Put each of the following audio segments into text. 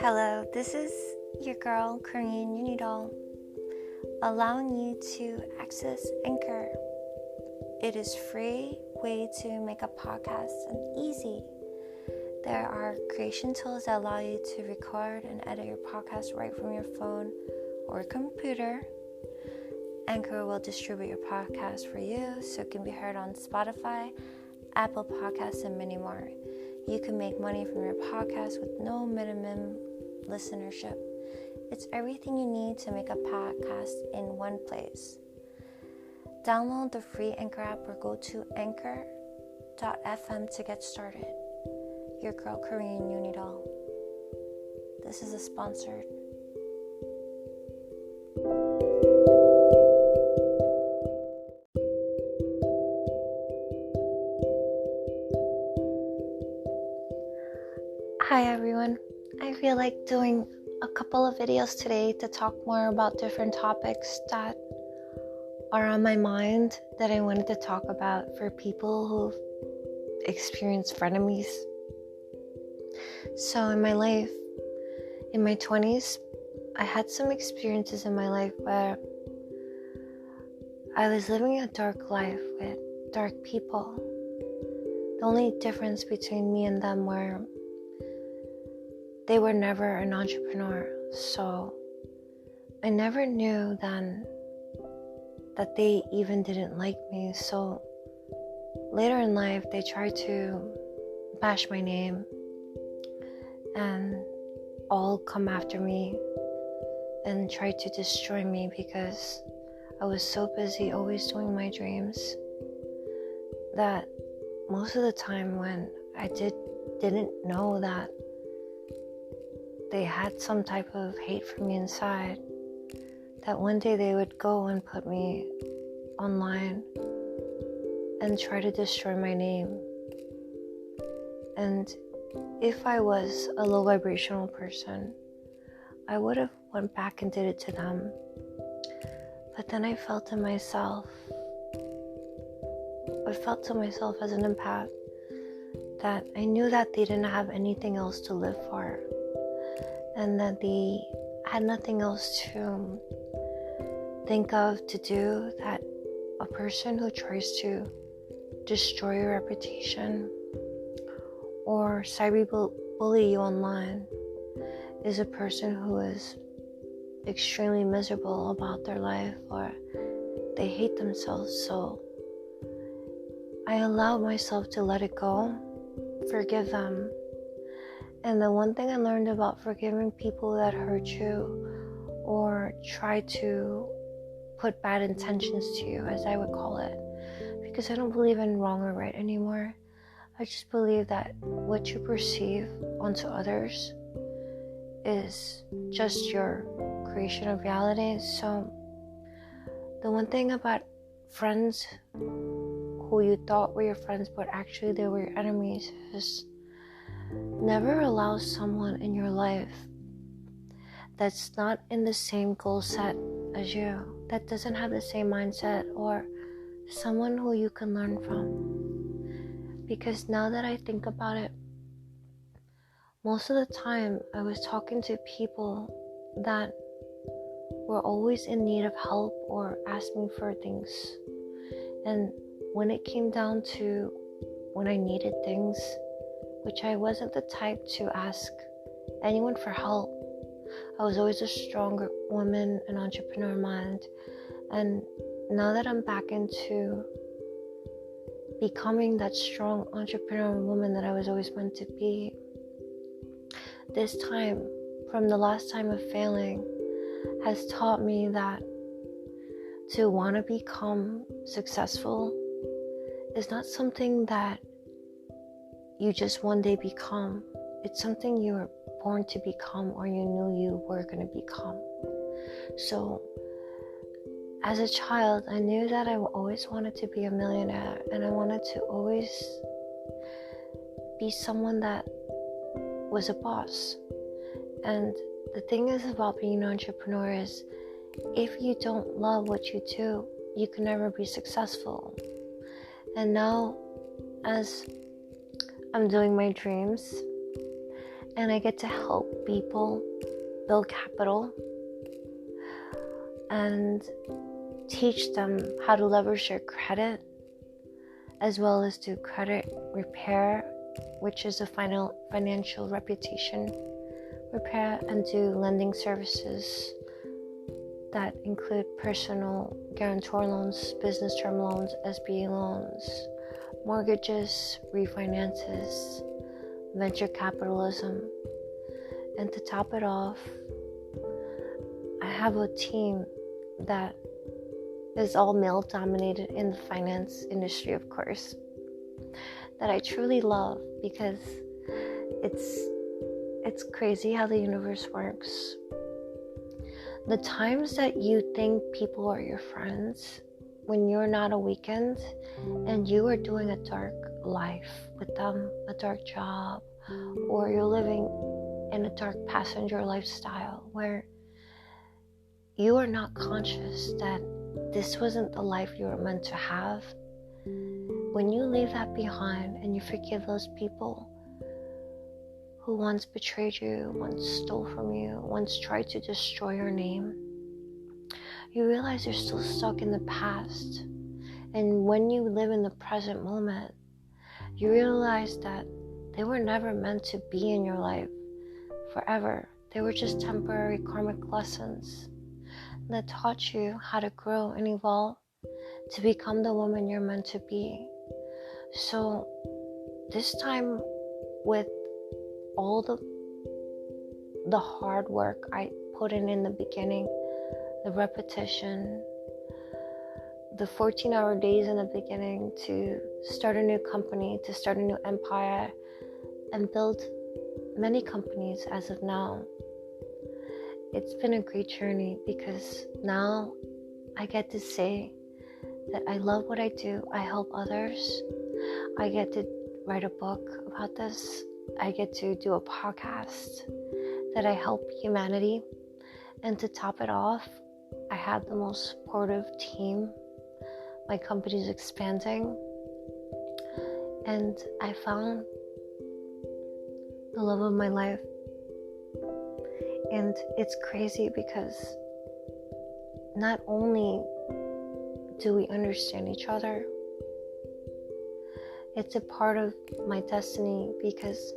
Hello, this is your girl, Korean Unidoll, allowing you to access Anchor. It is free way to make a podcast and easy. There are creation tools that allow you to record and edit your podcast right from your phone or computer. Anchor will distribute your podcast for you so it can be heard on Spotify, Apple Podcasts, and many more. You can make money from your podcast with no minimum listenership. It's everything you need to make a podcast in one place. Download the free Anchor app or go to anchor.fm to get started. Your girl Korean Unidoll. This is a sponsored. Hi everyone. I feel like doing a couple of videos today to talk more about different topics that are on my mind that I wanted to talk about for people who've experienced frenemies. So in my life, in my 20s, I had some experiences in my life where I was living a dark life with dark people. The only difference between me and them were they were never an entrepreneur, so I never knew then that they even didn't like me. So later in life, they tried to bash my name and all come after me and try to destroy me because I was so busy always doing my dreams that most of the time when I didn't know that they had some type of hate for me inside, that one day they would go and put me online and try to destroy my name. And if I was a low vibrational person, I would have went back and did it to them. But then I felt to myself as an empath that I knew that they didn't have anything else to live for, and that they had nothing else to think of to do, that a person who tries to destroy your reputation or cyberbully you online is a person who is extremely miserable about their life, or they hate themselves. So I allowed myself to let it go, forgive them. And the one thing I learned about forgiving people that hurt you or try to put bad intentions to you, as I would call it, because I don't believe in wrong or right anymore. I just believe that what you perceive onto others is just your creation of reality. So the one thing about friends who you thought were your friends but actually they were your enemies is never allow someone in your life that's not in the same goal set as you, that doesn't have the same mindset, or someone who you can learn from. Because now that I think about it, most of the time I was talking to people that were always in need of help or asking for things. And when it came down to when I needed things, which I wasn't the type to ask anyone for help. I was always a stronger woman, an entrepreneur mind. And now that I'm back into becoming that strong entrepreneur woman that I was always meant to be, this time, from the last time of failing, has taught me that to want to become successful is not something that you just one day become. It's something you were born to become, or you knew you were going to become. So as a child, I knew that I always wanted to be a millionaire, and I wanted to always be someone that was a boss. And the thing is about being an entrepreneur is if you don't love what you do, you can never be successful. And now, as I'm doing my dreams and I get to help people build capital and teach them how to leverage their credit, as well as do credit repair, which is a financial reputation repair, and do lending services that include personal guarantor loans, business term loans, SBA loans, mortgages, refinances, venture capitalism. And to top it off, I have a team that is all male dominated in the finance industry, of course, that I truly love, because it's crazy how the universe works. The times that you think people are your friends, when you're not awakened and you are doing a dark life with them, a dark job, or you're living in a dark passenger lifestyle where you are not conscious that this wasn't the life you were meant to have. When you leave that behind and you forgive those people who once betrayed you, once stole from you, once tried to destroy your name, you realize you're still stuck in the past. And when you live in the present moment, you realize that they were never meant to be in your life forever. They were just temporary karmic lessons that taught you how to grow and evolve to become the woman you're meant to be. So this time, with all the hard work I put in the beginning, the repetition, the 14-hour days in the beginning to start a new company, to start a new empire, and build many companies as of now. It's been a great journey, because now I get to say that I love what I do. I help others. I get to write a book about this. I get to do a podcast that I help humanity. And to top it off, I have the most supportive team. My company's expanding. And I found the love of my life. And it's crazy because not only do we understand each other, it's a part of my destiny, because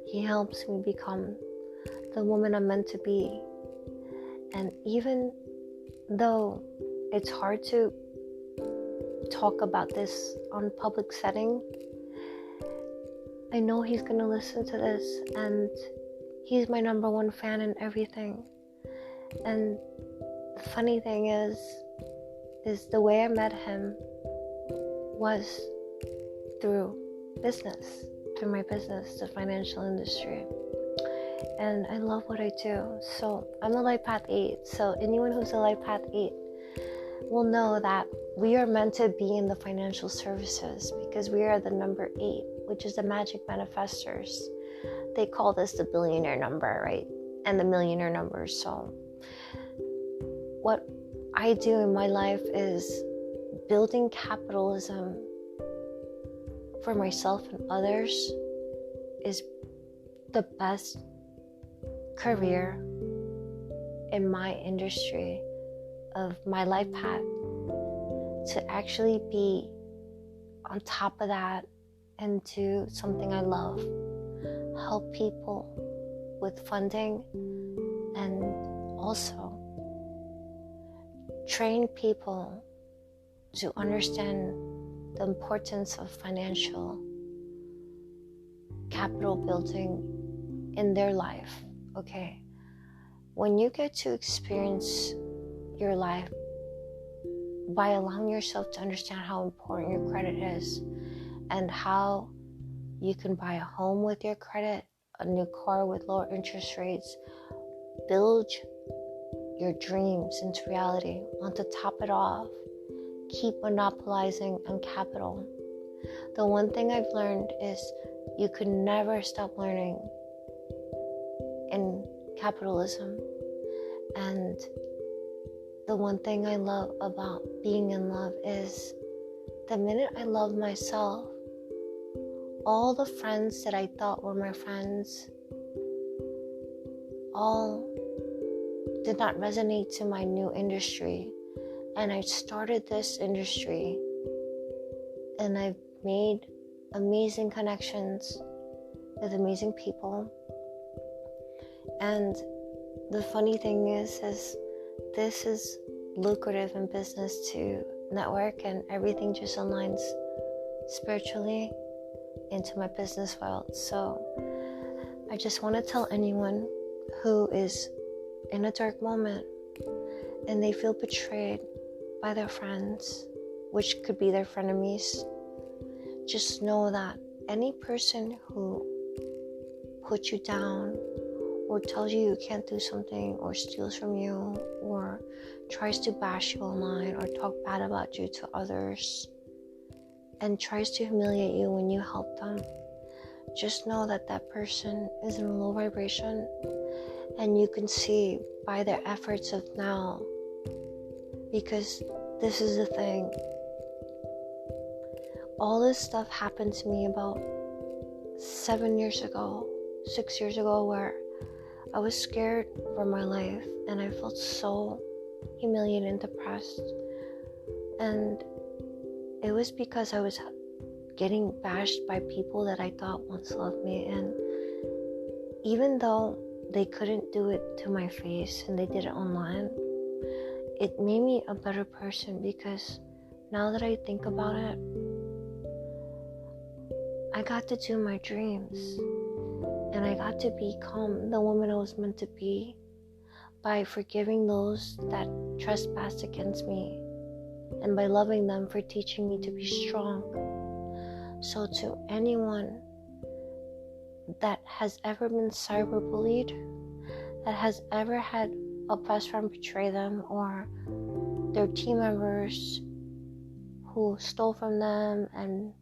he helps me become the woman I'm meant to be. And even though it's hard to talk about this on public setting, I know he's gonna listen to this, and he's my number one fan in everything. And the funny thing is the way I met him was through my business, the financial industry. And I love what I do. So I'm a Life Path 8. So anyone who's a Life Path 8 will know that we are meant to be in the financial services, because we are the number 8, which is the magic manifestors. They call this the billionaire number, right? And the millionaire number. So what I do in my life is building capitalism for myself and others is the best career in my industry of my life path. To actually be on top of that and do something I love, help people with funding, and also train people to understand the importance of financial capital building in their life. Okay, when you get to experience your life by allowing yourself to understand how important your credit is and how you can buy a home with your credit, a new car with lower interest rates, build your dreams into reality. Want to top it off, keep monopolizing on capital. The one thing I've learned is you can never stop learning in capitalism. And the one thing I love about being in love is the minute I love myself, all the friends that I thought were my friends all did not resonate to my new industry. And I started this industry and I've made amazing connections with amazing people. And the funny thing is this is lucrative in business to network, and everything just aligns spiritually into my business world. So I just want to tell anyone who is in a dark moment and they feel betrayed by their friends, which could be their frenemies, just know that any person who puts you down or tells you can't do something or steals from you or tries to bash you online or talk bad about you to others and tries to humiliate you when you help them, just know that that person is in a low vibration, and you can see by their efforts of now, because this is the thing. All this stuff happened to me about 6 years ago, where I was scared for my life and I felt so humiliated and depressed. And it was because I was getting bashed by people that I thought once loved me. And even though they couldn't do it to my face and they did it online, it made me a better person, because now that I think about it, I got to do my dreams and I got to become the woman I was meant to be by forgiving those that trespassed against me and by loving them for teaching me to be strong. So to anyone that has ever been cyberbullied, that has ever had a best friend betray them, or their team members who stole from them and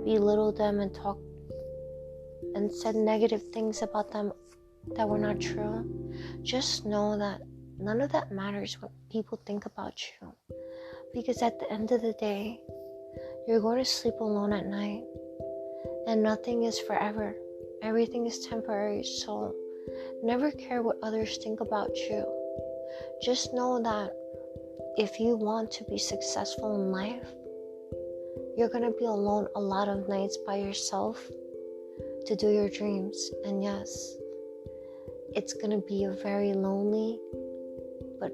belittled them and talked and said negative things about them that were not true, just know that none of that matters what people think about you, because at the end of the day, you're going to sleep alone at night, and nothing is forever. Everything is temporary. So never care what others think about you. Just know that if you want to be successful in life, you're going to be alone a lot of nights by yourself to do your dreams. And yes, it's going to be a very lonely but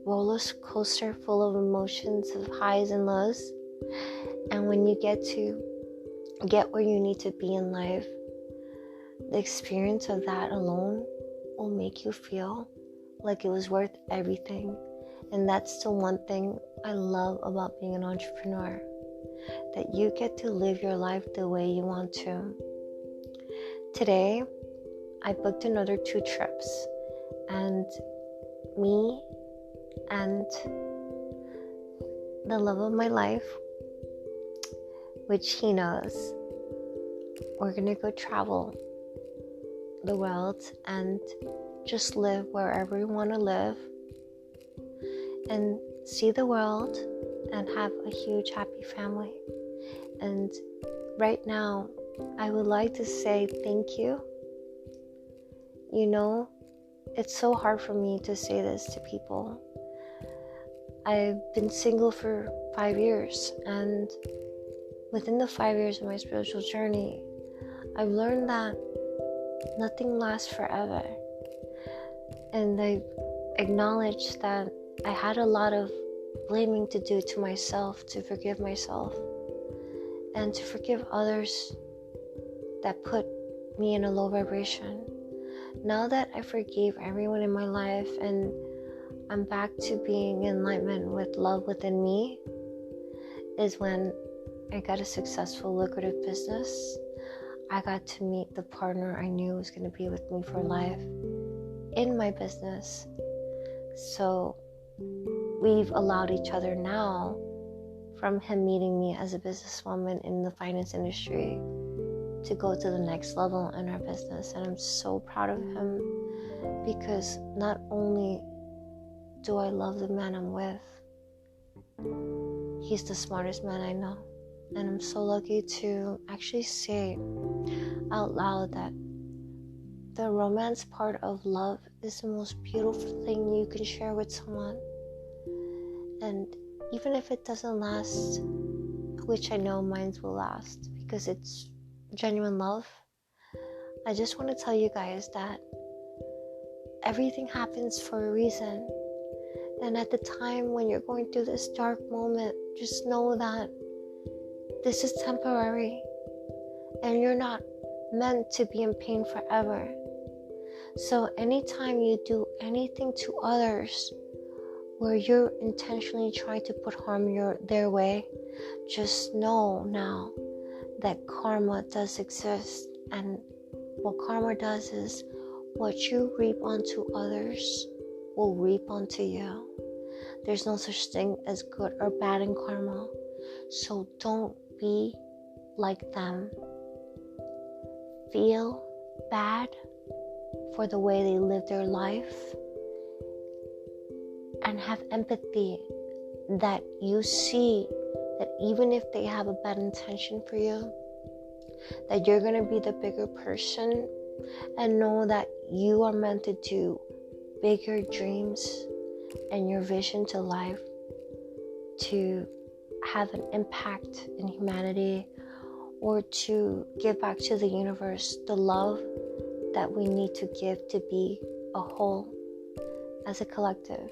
roller coaster full of emotions, of highs and lows. And when you get where you need to be in life, the experience of that alone will make you feel like it was worth everything. And that's the one thing I love about being an entrepreneur, that you get to live your life the way you want to. Today, I booked another 2 trips, and me and the love of my life, which he knows, we're gonna go travel the world and just live wherever we want to live and see the world and have a huge happy family. And right now, I would like to say thank you. You know, it's so hard for me to say this to people. I've been single for 5 years, and within the 5 years of my spiritual journey, I've learned that nothing lasts forever. And I've acknowledged that I had a lot of blaming to do to myself, to forgive myself, and to forgive others that put me in a low vibration. Now that I forgave everyone in my life and I'm back to being in alignment with love within me, is when I got a successful, lucrative business. I got to meet the partner I knew was going to be with me for life in my business. So we've allowed each other now, from him meeting me as a businesswoman in the finance industry, to go to the next level in our business. And I'm so proud of him, because not only do I love the man I'm with, he's the smartest man I know. And I'm so lucky to actually say out loud that the romance part of love is the most beautiful thing you can share with someone. And even if it doesn't last, which I know mine will last because it's genuine love, I just want to tell you guys that everything happens for a reason. And at the time when you're going through this dark moment, just know that this is temporary and you're not meant to be in pain forever. So anytime you do anything to others where you're intentionally trying to put harm their way, just know now that karma does exist. And what karma does is what you reap onto others will reap onto you. There's no such thing as good or bad in karma. So don't be like them. Feel bad for the way they live their life and have empathy that you see that even if they have a bad intention for you, that you're going to be the bigger person, and know that you are meant to do bigger dreams and your vision to life to have an impact in humanity, or to give back to the universe the love that we need to give to be a whole as a collective.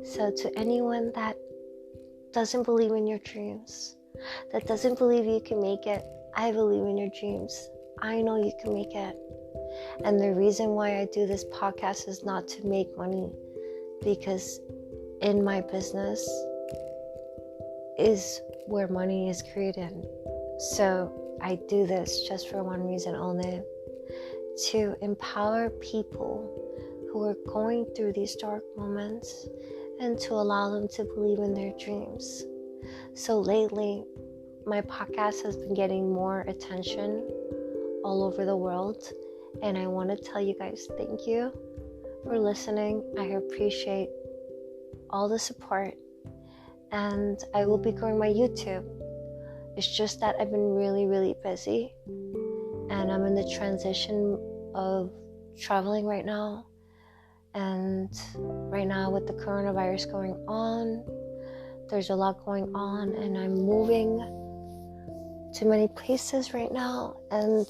So to anyone that doesn't believe in your dreams, that doesn't believe you can make it, I believe in your dreams. I know you can make it. And the reason why I do this podcast is not to make money, because in my business is where money is created. So I do this just for one reason only, to empower people who are going through these dark moments and to allow them to believe in their dreams. So lately, my podcast has been getting more attention all over the world, and I want to tell you guys thank you for listening. I appreciate all the support, and I will be growing my YouTube. It's just that I've been really, really busy, and I'm in the transition of traveling right now. And right now with the coronavirus going on, there's a lot going on, and I'm moving to many places right now and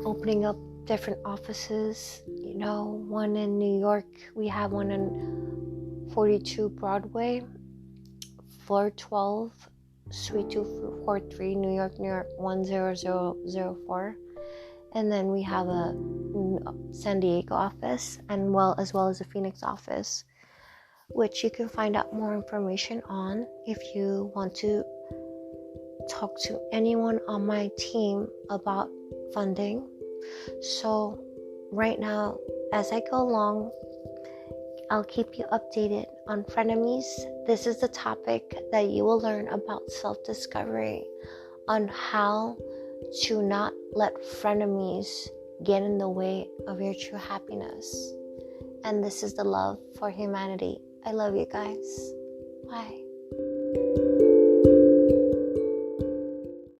opening up different offices. You know, one in New York, we have one in 42 Broadway, floor 12, suite 243, New York 10004. And then we have a San Diego office, and as well as a Phoenix office, which you can find out more information on if you want to talk to anyone on my team about funding. So right now, as I go along, I'll keep you updated on Frenemies. This is the topic that you will learn about self-discovery, on how to not let frenemies get in the way of your true happiness. And this is the love for humanity. I love you guys. Bye.